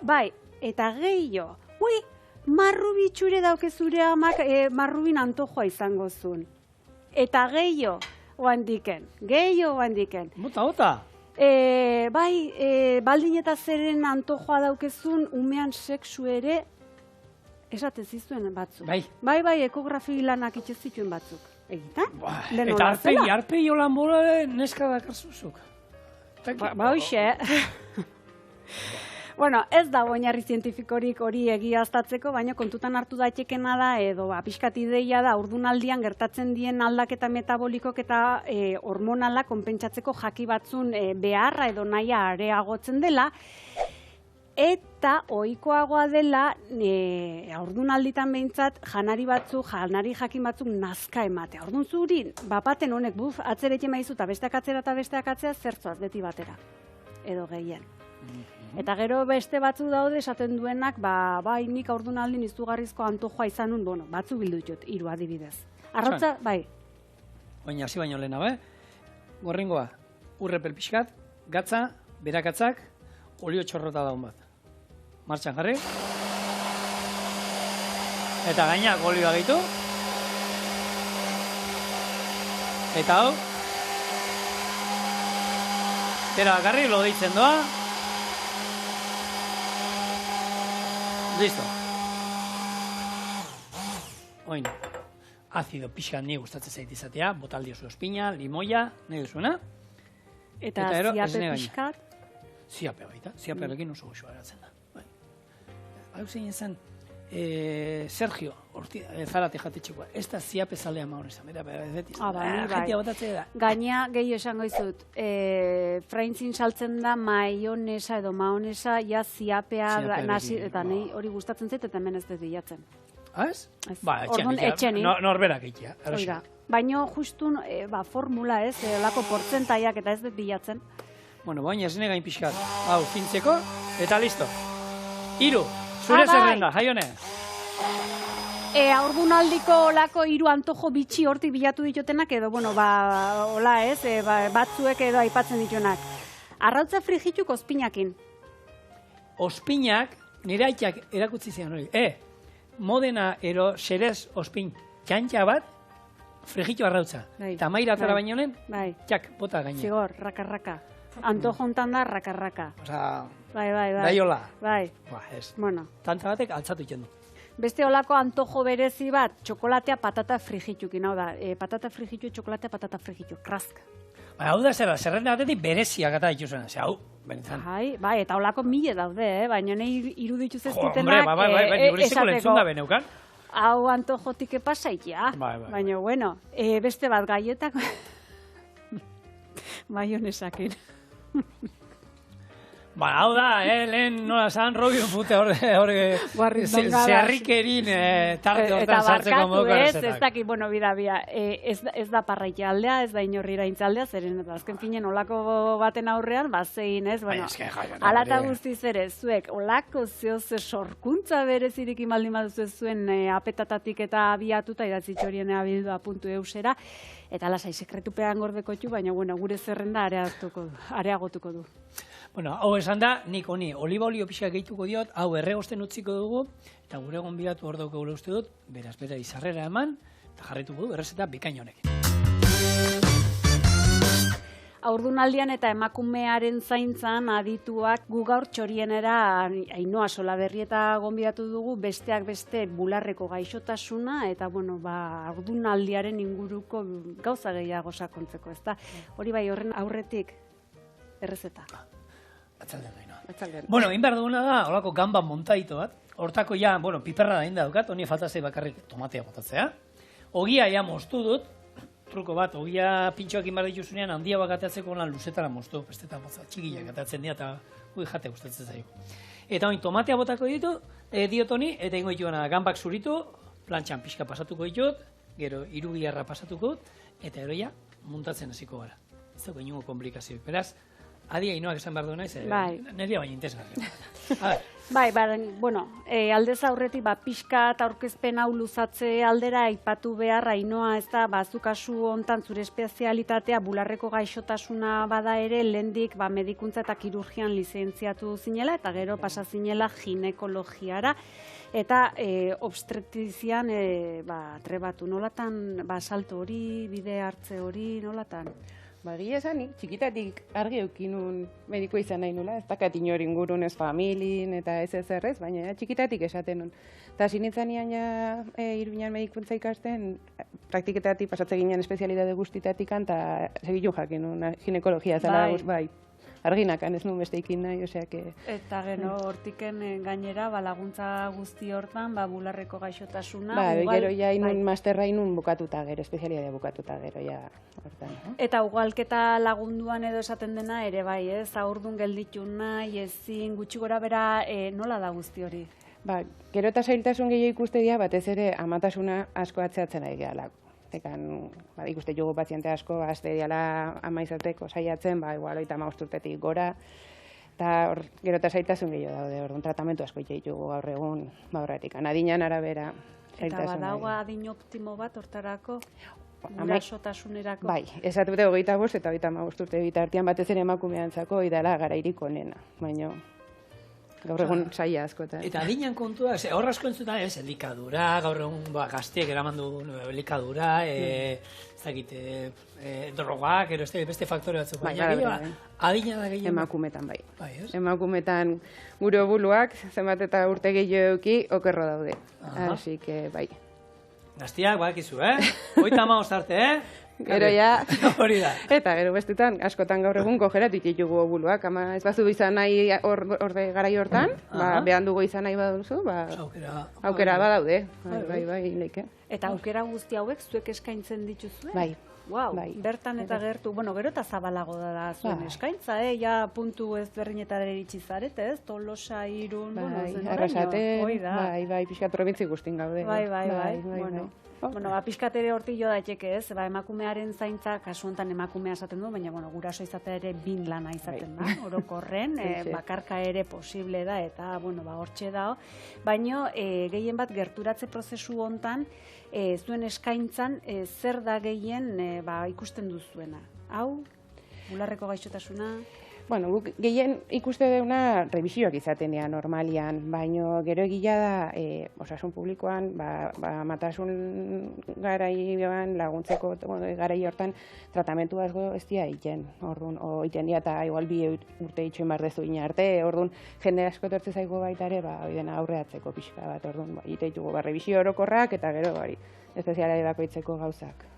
Bai, eta gehiago, marrubi txure dauke zure amak marrubin antojoa izango zuen. Eta gehiago, gehiago handiken. Bota. Baldin eta zeren antojoa daukezun, umean sexu ere, esate zizuen batzuk. Bai, ekografi lanak itxez zituen batzuk. Egita? Eta arpegi holan bola neska dakarzuzuk. Hoxe. Ez da oinarri zientifikorik hori egiaztatzeko, baina kontutan hartu daitekena da, edo pixkat ideia da, haurdunaldian gertatzen dien aldaketa metabolikok eta hormonala konpentsatzeko jaki batzun beharra edo nahia areagotzen dela, eta ohikoagoa dela, haurdunalditan behintzat, janari jakin batzuk nazka ematea. Haurdun zurin, bapaten honek, atzeretxe maizu eta besteak atzea zertzoaz beti batera, edo gehien. Eta gero beste batzu daude esaten duenak, nik haurdunaldin izugarrizko antojoa izan nun, batzu bildu ditut, 3 adibidez. Arrautza, bai. Oina, hasi baino lehena, gorringoa, urrepel pixkat, gatza, berakatzak, olio txorrota daun bat. Martxan jarri. Eta gainak olioa gehitu. Eta hau. Tera bakarri, lo deitzen doa. Listo. Oin, azido pixkan ni gustatzen zait izatea, botaldi oso espina, limoia, nahi duzuena. Eta ziape pixkat? Ziape baita, ziapearekin oso goxoa eratzen da. Hau zein zen, Sergio, zarate jatetxekoa, ez da ziape zalea maonesa, jatia botatzea da. Gaina, gehiago esango izut, fraintzin saltzen da maionesa edo maonesa, ja ziapea nasi, eta nahi hori gustatzen zait, eta hemen ez dut bilatzen. Ez? Ba, etxean, norberak ikia. Baina justun, formula ez, lako portzentaiak eta ez dut bilatzen. Bueno, baina ez negain pixkat, hau, fintzeko, eta listo. 3. Zure zerrenda, jaione. Haurdunaldiko olako 3 antojo bitxi hortik bilatu ditutenak edo, hola ez, batzuek edo aipatzen dituenak. Arrautza frigituk ospinakin. Ospinak, nire aitak erakutzi zian hori. Modena ero xerez ospin txantxa bat, frigitu arrautza. Eta maira atara baino lehen, txak, bota gaine. Zigor, raka-raka. Antojo hontan da, raka-raka. Bai. Daiola. Bai. Ez. Bueno. Tantza batek altzatu ikendu. Beste olako antojo berezi bat, txokolatea patata frigitukin, hau da, patata frigitu, txokolatea patata frigitu, krask. Hau da zerrenda batetik bereziak eta dituzena, hau, benetan. Bai, eta olako mile daude, baina nahi irudituz ez Hombre, ditenak bai, juriziko lentzun da beneukan. Hau antojotik epasaikia, baina, bueno, beste bat gaietak, maionesakin. Ba, hau da, lehen nola zan Robin Hood zerrikerin tarte hortan sartzeko moduko errezetak. Ez dakit, bueno, bida, ez da parraiki aldea, ez da inorri iraintzaldea, zeren eta azken finen olako baten aurrean, zein ez, bueno, alata guztiz ere, zuek, olako zeoz sorkuntza berezirik imaldin baduzu zuen apetatatik eta abiatuta idatzitxorien abildua puntu eusera, eta lasai sekretupean gordeko txu, baina gure zerrenda areagotuko du. Bueno, hau esan da, nik honi oliba olio pixka gehituko diot, hau erregosten utziko dugu, eta gure gonbidatu hor dauko gure uste dut, beraz bera izarrera eman, eta jarrituko du, errezeta bikain honekin. Haurdunaldian eta emakumearen zaintzan adituak gu gaur txorienera Ainhoa Solaberrieta gonbidatu dugu, besteak beste bularreko gaixotasuna eta haurdunaldiaren inguruko gauza gehiago sakontzeko, ezta? Hori bai horren aurretik errezeta. Atzaldean. Bueno, egin behar duguna da, holako gamba montaito bat. Hortako ja, piperra da inda daukat, honi faltazei bakarrik tomatea botatzea. Ogia ja moztu dut, truko bat, ogia pintxoak inbar dituzunean handia bat gatatzeko lan luzetara moztu, bestetan txikiak gatatzen dira eta jate gustatzen zaio. Eta honi tomatea botako diot honi, eta ingo dituena gambak zuritu, plantxan pixka pasatuko ditut, gero irugiarra pasatuko dut, eta eroia muntatzen hasiko gara. Ez dago inungo komplikazioik, beraz, Adi Ainhoak esan behar du naiz, neria baina interesgarria. Bai, aldez aurretik pixka eta aurkezpen hau luzatze aldera aipatu behar Ainhoa, ez da, zu kasu hontan zure espezialitatea bularreko gaixotasuna bada ere, lehendik medikuntza eta kirurgian lizentziatu zinela, eta gero pasa zinela ginekologiara, eta obstetrizian trebatu. Nolatan salto hori, bide hartze hori, nolatan? Gila esanik, txikitatik argi eukinun medikoa izan nahi nula, ez dakat inor ingurun ez familin eta ez ezerrez, baina txikitatik esaten nun. Eta sinitzanian Iruñan medikuntza ikasten, praktiketatik pasatzen ginen espezialidade guztitatik eta segilu jakin nun, ginekologia zela, bai. Arginakan ez nuen beste ikin nahi, oseak... Eta gero hortiken gainera, laguntza guzti hortan, bularreko gaixotasuna... Gero ja inun masterra inun bukatuta gero, espezialidade bukatuta gero, ja hortan. Eta ugalketa lagunduan edo esaten dena ere bai, ez? Haurdun gelditu nahi, ezin, gutxi gora bera, nola da guzti hori? Gero eta zailtasun gehiago ikuste dira, batez ere amatasuna asko atzeatzen ari gehala. Ikuste jugu paziente asko, azte diala amaizateko saiatzen, igual 35 urtetik gora, eta gero eta zailtasun gehiago daude, orduan tratamentu asko jugu gaur egun, horretik, adinean arabera. Eta badago adin optimo bat hortarako, gurasotasunerako? Bai, esatute 25 eta 35 urte bitartean batez ere emakumeantzako idala garairik onena, baina... Gaur egun saia askotan. Eta adinean kontua, hor asko entzutan, elikadura, gaur egun gaztiek eraman du elikadura, drogak, beste faktore batzuk. Baina adina da gehiago. Emakumetan bai. Emakumetan gure obuluak, zenbat eta urte gehiago euki, okerro daude. Así que bai. Gaztiak, bakizu, 35 arte, Gero ja, hori da. Eta gero bestetan, askotan gaur egun kogeratu ditugu obuluak, ama ez bazu izan nahi orde garai hortan, behan dugu izan nahi baduzu, aukera badaude. Bai, leike. Eta aukera guzti hauek zuek eskaintzen dituzue? Bai. Wow, bertan eta gertu, gero eta zabalago da zuen eskaintza, ja puntu ezberdinetara iritsi zarete, ez? Tolosa, Irun, Arrasaten, bai, pixkat probintzi guztin gaude. Bai. Pixkatere hortik jo daiteke ez, emakumearen zaintza, kasu honetan emakumea esaten du, baina guraso izatea ere bin lana izaten da, orokorren, bakarka ere posible da, eta hortxe da, baina gehien bat gerturatze prozesu honetan, zuen eskaintzan, zer da gehien ikusten duzuena? Hau, bularreko gaixotasuna... Guk gehien ikuste deuna revisioak izaten dira normalian, baina gero egia da osasun publikoan, matasun garaian laguntzeko garai hortan tratamentu asko ez dira egiten, orduan, egiten dira eta igual 2 urte itxoen behar dezu ina arte, orduan jende asko tortze zaigo baita ere, aurreatzeko pixka bat, orduan, egiten ditugu revisio orokorrak eta gero espezialade bakoitzeko gauzak.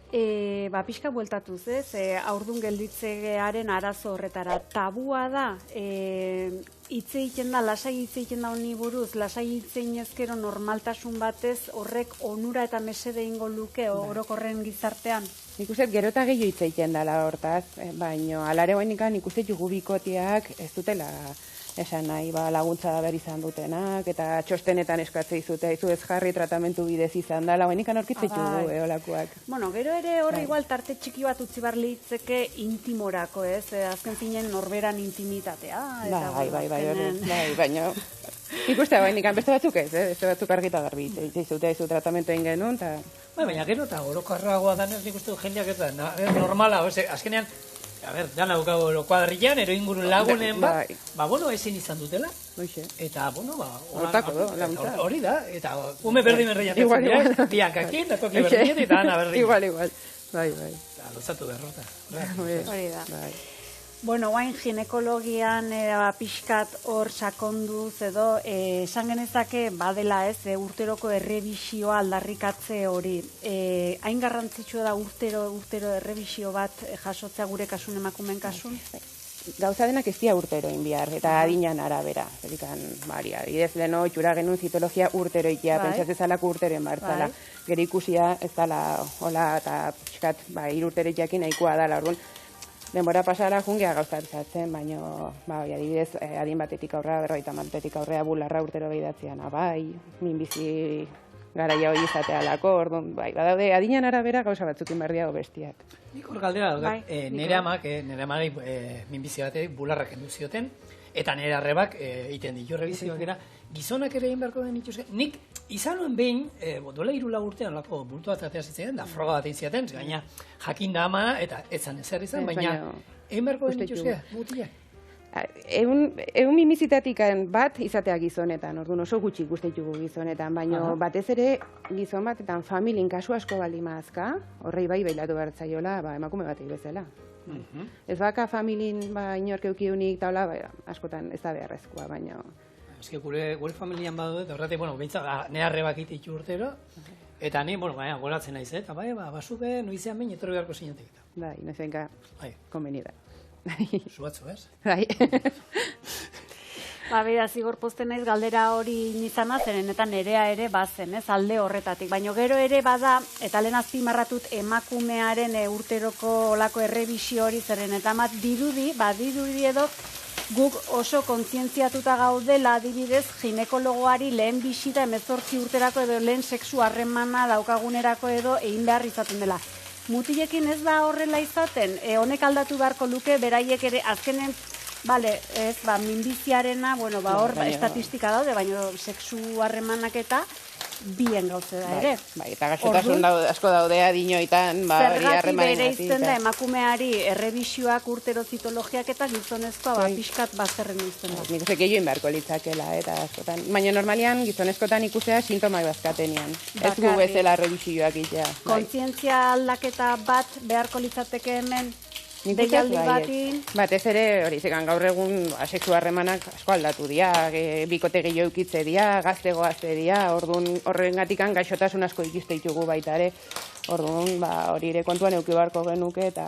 Pixka bueltatuz, ez? Haurdun gelditzearen arazo horretara. Tabua da, hitz egiten da, lasai hitz egiten da honi buruz, lasai hitz egin normaltasun batez horrek onura eta mesede ingo luke orokorren gizartean? Nik uste gero eta gehiago hitz egiten dela hortaz, baina alare guainikan ikuste jugu bikotiak ez dutela esan nahi, laguntza behar izan dutenak, eta txostenetan eskatzei zute, izu ez jarri tratamentu bidez izan dela, guainikan orkitzei jugu, eolakoak. Bueno, gero ere horri igual tarte txiki bat utzi bar litzeke intimorako, ez? Azken finen norberan intimitatea. Bai, baina ikuste guainikan beste batzuk ez, beste batzuk argita garbi, itzei zu tratamentu egin genuen, eta... Baina gero eta orokarragoa danez nik uste jendeak ez da, normala, azkenean, dana dukago kuadrillan, ero ingurun lagunen bat, bueno, ezin izan dutela. Eta, bueno, hori da, eta ume berdin berreiatzen biankakin, da toki berdin, eta ana berdin. Igual, bai. Luzatu berrota. Hori da. Bueno, guain ginekologian pixkat hor sakonduz edo, esan genezake badela ez, urteroko errebisioa aldarrikatze hori. Hain garrantzitsua da urtero errebisio bat jasotzea gure kasun emakumen kasun? Gauza denak ez dira urtero inbiar, eta adinan arabera. Zerikan, adibidez leno, itxura genuen zitologia urtero ikia, pentsaz ezalako urtero enbartzala. Gero ikusia ez dala, hola, eta pixkat, 3 urtero ikiakin nahikoa dala, orduan. Denbora pasara jungea gauzatzatzen, baina, adibidez, adin batetik aurrea, 50 batetik aurrea bularra urtero behidatzean, minbizi garaia hori izatea lako, orduan, badaude, adinan arabera gauza batzukin berdiago bestiak. Nik hor galdera daukat, nire amari minbizi batetik bularrak endu zioten, eta nire arrebak egiten ditu rebizioak era, gizonak ere egin beharko den ituzke. Nik izan nuen behin, dola 3 urtean lako bultu bat atea zitzen, da froga bat egin ziaten, gaina jakin da ama, eta etzan ezer izan, baina egin beharko den ituzke, mutilak. Egun minbizitatik bat izatea gizonetan, orduan oso gutxi ikusteitugu gizonetan, baina batez ere gizon batetan familin kasu asko baldin mazka, horrei bai behilatu bertzaiola, emakume batek bezala. Ez baka familin inork eukiunik taula, askotan ez da beharrezkoa, baina... Ez que gure familian badu, eta horretik, behintzat, nire arrebak ititu urtero, eta ni, golatzen naiz, eta basuke, noizean behin, etorri beharko zinetik. Bai, noizenka, konbenida. Zubatzu, ez? Bai. Bera, zigor posten naiz galdera hori nizana, zeren eta nerea ere bazen, ez, alde horretatik. Baina gero ere bada, eta lehen azpimarratut emakumearen urteroko olako errebisio hori, zeren eta dirudi edo, guk oso kontzientziatuta gaudela, adibidez, ginekologoari lehen bisita 18 urterako edo lehen sexu harremana daukagunerako edo egin behar izaten dela. Mutilekin ez da horrela izaten, honek aldatu beharko luke, beraiek ere azkenen, minbiziarena, hor estatistika daude, baina sexu harremanak eta bien gauze da ere. Bai, eta gaixotasun asko daude adinoetan, zergatik bere izten da emakumeari errebisioak urtero zitologiak eta gizonezkoa pixkat bazterren izten da. Nik uste gehiagoin beharko litzakela, eta askotan. Baina normalian gizonezkotan ikusea sintomak dazkatenean. Ez gu bezala errebisioak itea. Kontzientzia aldaketa bat beharko litzateke hemen, deialdi batin. Batez ere, hori zekan gaur egun sexu harremanak asko aldatu dira, bikote gehiago eukitze dira, gazte dira, orduan horrengatikan gaixotasun asko ikiste ditugu baita ere, orduan hori ere kontuan euki beharko genuke eta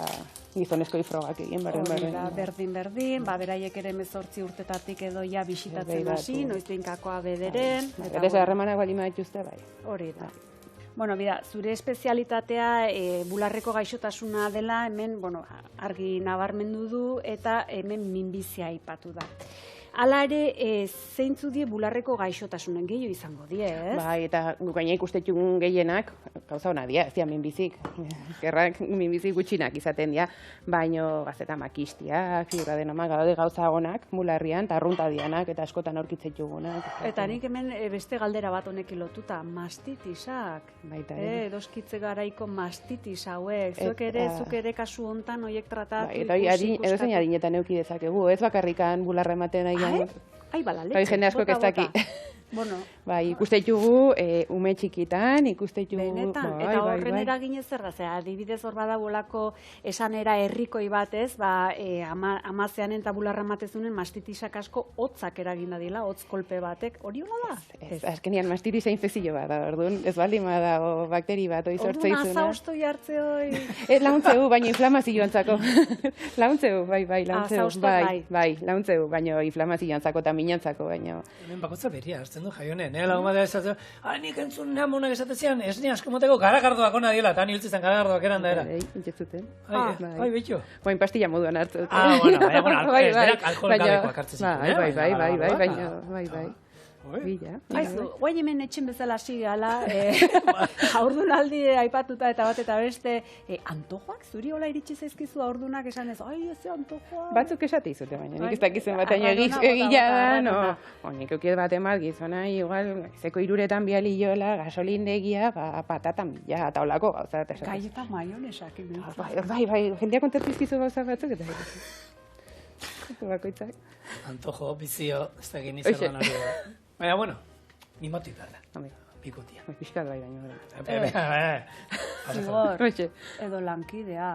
gizonezko frogak egin berdin, beraiek ere 18 urtetatik edo ja bisitatzen hasi, noizbeinkakoa bederen. Berez harremanak bali maituzte, bai. Hori da. Bueno, zure espezialitatea bularreko gaixotasuna dela, hemen, argi nabarmendu du eta hemen minbizia aipatu da. Hala ere, zeintzu die bularreko gaixotasunen gehiago izango die, ez? Bai, eta gukaina ikustetxun gehienak, gauza hona dia, ez dira minbizik. Gerrak minbizik gutxinak izaten dira, baino gazeta makistiak, fibroadenoma, gauza honak, bularrian, eta arrunta dianak, eta askotan aurkitzetxugunak. Eta nik hemen beste galdera bat honekin lotuta, mastitisak. Baita, edoskitze garaiko mastitis hauek. Zuk ere kasu hontan hoiek tratatu. Eta edo zein adinetan euki dezakegu, ez bakarrikan bularra ematen bala, bai, jende asko ez daki. Bai, ikuste ditugu ume txikitan, ikuste ditugu... Benetan, eta horren eraginez zer da, adibidez hor badabolako esanera herrikoi batez, amazean eta bularra matezunen mastitisak asko hotzak eragin dadila, hotz kolpe batek, hori hola da? Ez, azkenian mastitisa infekzio bat da, orduan, ez baldin bada bakteri bat, hoi sortze izuna. Orduan, azaustoi hartze hoi... Ez, launtzeu, baina inflamazioantzako. Launtzeu, bai, launtzeu, baina inflamazioantzako eta minantzako, baina... Hemen bakotza beria, hartzen esaten du, Jaione, nire lagun batea esaten du, nik entzun namunak esatezian, ez ni asko moteko garagardoak ona diela, eta ni hiltzen garagardoak eran da era. Intzuten. Bai, bitxo. Boin pastilla moduan hartu. Bueno, berak alkohol gabekoak hartzen zituen. Bai. Aizu, guai hemen etxen bezala hasi gala, haurdunaldi aipatuta eta bat eta beste, antojoak zuri hola iritsi zaizkizu haurdunak esan ez, ai, ez antojoa. Batzuk esate izute baina, nik ez dakizun bat, egila da, no. Nik eukiet bat emat gizona, igual, zeko iruretan bialiola, gasolindegia, patatan bila, eta holako gauza. Gaietan maionesak. Bai, jendeak kontatu izkizu gauza batzuk, eta bakoitzak. Antojo, bizio, ez da gini zer hori. Baina, bueno, mimotik da. Bikotia. Piskat bai baino. Zigor, edo lankidea.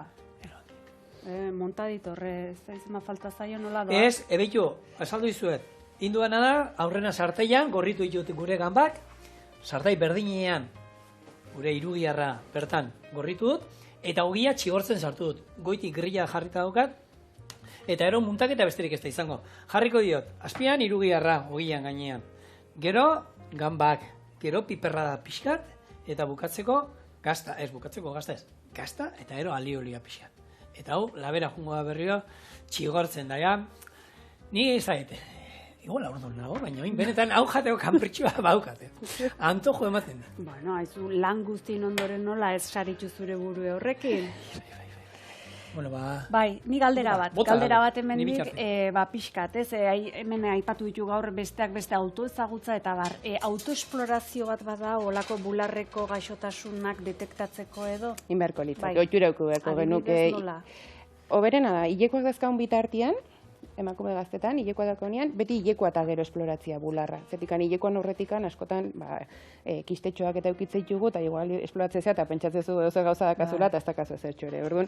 Montaditorre, ez da izan falta zaio nola doa. Ez, ebeitu, azaldu izuet. Induana da, aurrena sarteian, gorritu ditut gure ganbak, sartai berdinean, gure irugiarra bertan gorritu dut, eta ogia txigortzen sartu dut. Goitik grilla jarrita daukat, eta ero muntaketa besterik ez da izango. Jarriko diot, azpian irugiarra, ogian gainean. Gero, ganbak, gero piperra da pixkat, eta bukatzeko gazta, gazta, eta ero aliolia pixkat. Eta hau, labera jungo da berriro, txigortzen da, ja. Ni ez zaite, igual aurdun nago, baina oin benetan hau jateko kanpertxua baukate. Antojo ematen da. Bueno, haizu, lan guztien ondoren nola ez saritzu zure buru horrekin. Bueno, bai, ni galdera bat hemendik, pixkat, ez, hemen aipatu ditu gaur besteak beste autoezagutza eta bar, autoesplorazio bat bada, olako bularreko gaixotasunak detektatzeko edo? Inberko litzak, oiturauko berko genuke. Oberena da, hilekoak dazkaun bitartian, emakume gaztetan, hilekoa dakonean, beti hilekoa eta gero esploratzia bularra. Zetikan hilekoan horretikan, askotan, kistetxoak eta eukitzeitugu, eta igual esploratzea eta pentsatzezu gauza dakazula, eta ez dakazu zertxore. Orduan,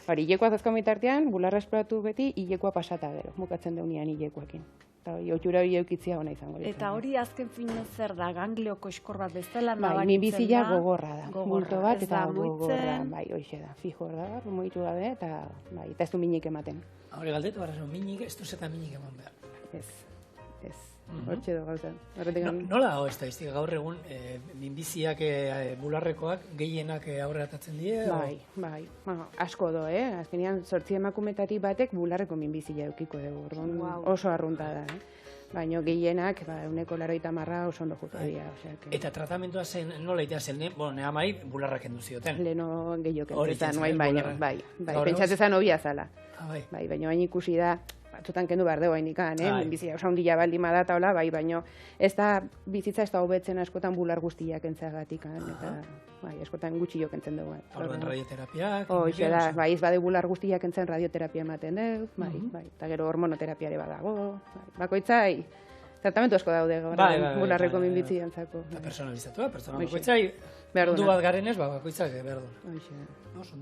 hori, hilekoa dazkaun bitartian, bularra esploratu beti, hilekoa pasata gero, bukatzen deunean hilekoakin. Eta hori, oitura hori eukitzia ona izango. Eta hori azken fine zer da, ganglioko eskor bat bezala nabaritzen da? Minbizia gogorra da, multo bat eta gogorra, bai, hoxe da, fijo da, moitu gabe, eta ez du minik ematen. Hore galdetu, minik, ez duzeta minik eman behar. Ez, hortxe do gauza. Nola hau estadistika gaur egun, minbiziak bularrekoak gehienak aurreratatzen die? Bai, asko do, azkenean 8 emakumetatik batek bularreko minbizia eukiko dugu, oso arrunta da, baina gehienak, 180 oso ondo jutu dira. Eta tratamentua zen, nola itea zen, nire amari bularrak endu zioten? Leno gehiok entzizan, bai, pentsatzezan hobia zala. Bai, baina bain ikusi da, batzutan kendu behar dugu hainikan, bizia oso handia baldin bada eta hola, bai, baina ez da bizitza ez da hobetzen askotan bular guztiak entzeagatik, eta askotan gutxi jok entzen dugu. Horren radioterapiak? Hoxe da, bai, ez bade bular guztiak entzen radioterapia ematen dugu, bai, eta gero hormonoterapiare badago, bakoitzai, tratamentu asko daude bularreko minbitzian zako. Eta personalizatua, bakoitzai, du bat garenez, bakoitzak behar du. Hoxe,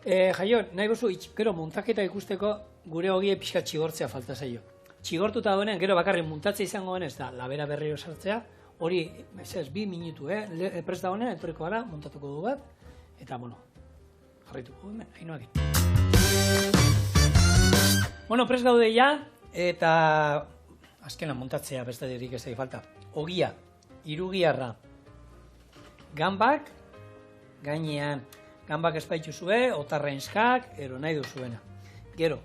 Jaion, nahi gozu, gero muntaketa ikusteko gure ogie pixka txigortzea falta zaio. Txigortuta duenean, gero bakarrik muntatzea izango denez, da, labera berriro sartzea, hori, ez, 2 minutu, prest da honean, etorriko gara, muntatuko du bat, eta, bueno, jarrituko hemen, hainoak. Bueno, prest gaude ja, eta azkena muntatzea beste dirik ez da falta. Ogia, irugiarra, ganbak, gainean, ganbak espaitu zue, otarrenskak, ero nahi duzuena. Gero,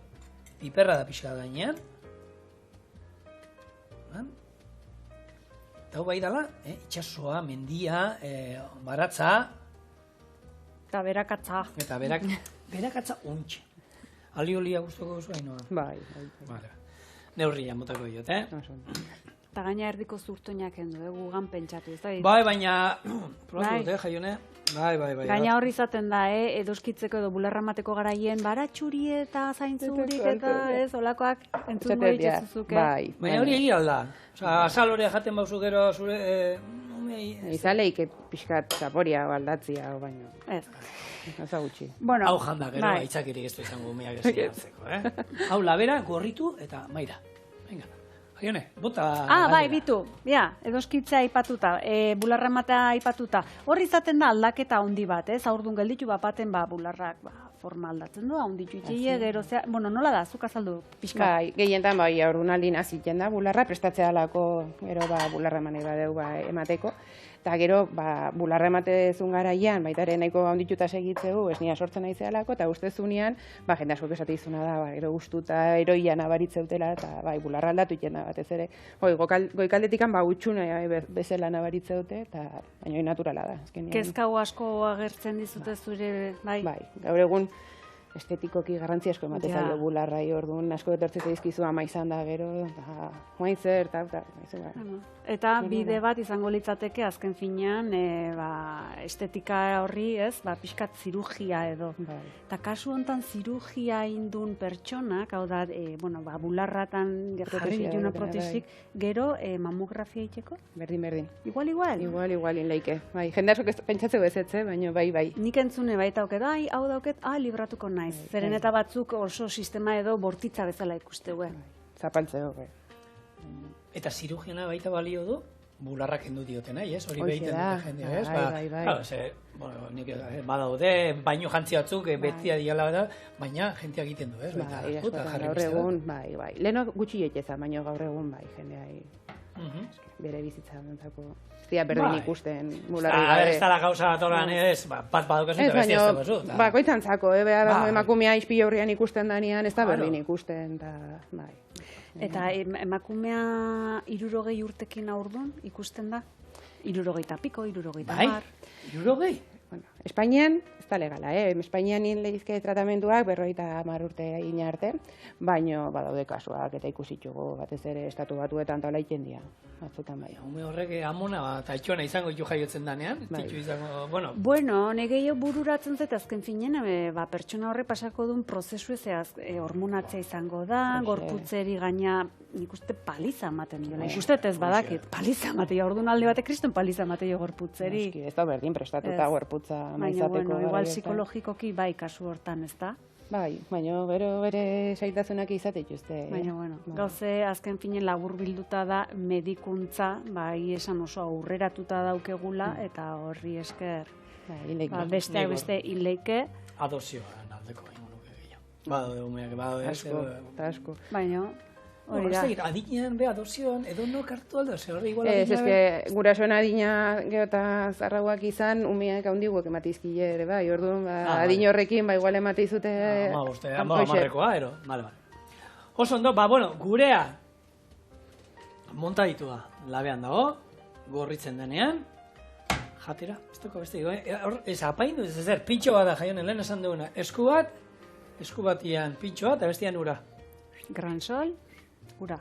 piperra da pixka gainean. Eta bai dala, itxasoa, mendia, baratza. Eta berakatza. Eta berakatza ontxe. Aliolia guztoko duzu hainoa? Bai. Neurria motako diot, Eta gaina erdiko zurtoinak endu, gugan pentsatu, ez da? Bai, baina, probatu dut, Jaione? Bai. Gaina horri izaten da, edoskitzeko edo bularra mateko garaien, baratxuri eta zaintzurik eta ez, olakoak entzungo ditzuzuke. Baina hori egia alda. Azalorea jaten bauzu gero zure... Izaleik pixkat zaporia aldatzia, baina... Ez. Oza gutxi. Hau janda gero, aitzakirik ez du izango umeak ez hartzeko, Hau labera, gorritu eta maira. Venga. Jaione, bota... Bai, bitu. Edoskitza aipatuta, bularra matea aipatuta. Horri izaten da aldaketa handi bat, aurdun gelditu bapaten bularrak forma aldatzen du, haunditu itxie, gero zea, bueno, nola da, zuk azaldu pixka? Bai, gehientan bai, ordunaldi naziten da, bularra, prestatzea alako, gero bularra eman badeu emateko. Eta gero, bularra ematezun garaian, baita ere nahiko handituta segitzeu, ez nia sortzen naizealako, eta ustezunean, jende askok esate izuna da, gero gustuta eroia nabaritzeutela, eta bularra aldatu iten da batez ere. Goikaldetikan utxuna bezala nabaritzeute, eta baina naturala da. Kezkau asko agertzen dizute zure, bai? Bai, gaur egun estetikoki garrantzi asko ematen zaio bularrai, orduan asko etortzeko dizkizu ama izan da gero, moain zer, eta bide bat izango litzateke azken finean estetika horri, ez, pixkat zirugia edo. Eta kasu honetan zirugia indun pertsonak, hau da, bularratan jarri dituna protesik, gero mamografia itxeko? Berdin. Igual? Igual, inleike. Jende asko pentsatzeu ezetze, baina bai. Nik entzune baita auket, hau dauket, libratuko nahi. Zeren eta batzuk oso sistema edo bortitza bezala ikusteue. Zapaltzeo, Eta zirugiana baita balio du, bularrak endu dioten, ez? Hori behiten dute jendea, ez? Nik badaude, baino jantzi batzuk, betia diala da, baina jentea egiten du, ez? Gaur egun, bai. Leheno gutxi jeteza, baina gaur egun, bai, jendea bere bizitza dantzako. Zia berdin ikusten bularri gabe. Ez dara gauza bat horan ez, bat badaukazu eta bestia ez dagozu. Bakoitzantzako, emakumea izpi horrian ikusten danean, ez da berdin ikusten, bai. Eta emakumea 60 urtekin aurdun ikusten da? 60 piko, 60 mar. 60? Espainian, ez da legala, Espainian leizke tratamenduak 50 urte ina arte, baino badaude kasuak eta ikusitugu batez ere estatu batuetan taula iten dira. Batzutan bai. Hume horrek amona bat altxona izango ditu jaiotzen danean, titu izango, Bueno, negeio bururatzen zait azken finen, pertsona horre pasako duen prozesu ezeaz, hormonatzea izango da, gorputzeri gaina, nik uste paliza ematen diola, ikuste ez badakit, paliza ematen, orduan alde batek kriston paliza ematen gorputzeri. Ez da berdin prestatuta gorputza maizateko. Baina, igual psikologikoki bai kasu hortan, ez da? Bai, baina bere zailtasunak izate dituzte. Baina, gauze azken finen labur bilduta da medikuntza, esan oso aurreratuta daukegula, eta horri esker beste hileike. Adozioan aldeko inguruke gehiago. Badaude, asko. Baina, hori da. Adinean be adozioan, edo no kartu aldo, horre igual adina. Ez, gurasoen adina geota zarrauak izan, umeak haundiguak ematizkile ere, bai, orduan, adin horrekin, igual ematizute... Amarrekoa, ero, bale. Oso ondo, gurea monta ditua, labean dago, gorritzen denean, jatera, ez duko beste, ez apaindu, ez ezer, pintxo bat da jaionen lehen esan duguna, esku batian pintxo bat, eta bestian ura. Gran sol, ura.